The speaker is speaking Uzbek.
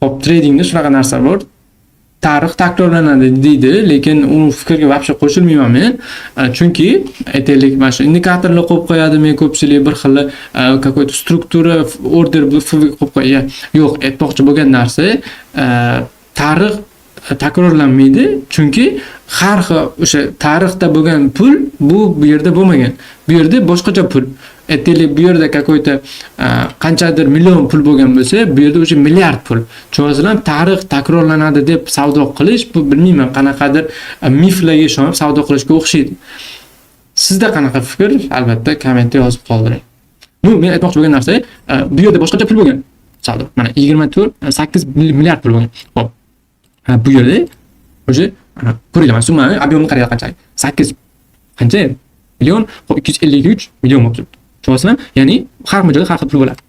Hop, tradingda shunaqa narsa bor. Tarix takrorlanadi deydi, lekin u fikrga вообще qo'shilmayman men. Chunki aytaylik, mana shu indikatorlar qo'yib qo'yadi, men ko'pchilik bir xil какой-то struktura, order qo'yib qo'yadi. Yo'q, aytmoqchi bo'lgan narsa, tarix takrorlanmaydi, chunki har xil o'sha tarixda bo'lgan pul bu yerda bo'lmagan. Bu yerda boshqacha pul. Aytaylik, bu yerda какой-то qanchadir million pul bo'lgan bo'lsa, bu yerda o'sha milliard pul. Cho'g'asidan tarix takrorlanadi deb savdo qilish, bu bilmayman, qanaqadir miflarga ishonib savdo qilishga o'xshaydi. Sizda qanaqa fikr? Albatta kommentda yozib qoldiring. Men aytmoqchi bo'lgan narsa, bu yerda boshqacha pul bo'lgan. Savdo. Mana 8 milliard pul bo'lgan. Xo'p. Bu yerda o'sha ko'ringlar, summani, ob'yomni qaranglar qanchalik. 8 qancha? Million, 253 million bo'lib turibdi. Cho'g'asidan, ya'ni har bir joyda har xil pul bo'ladi.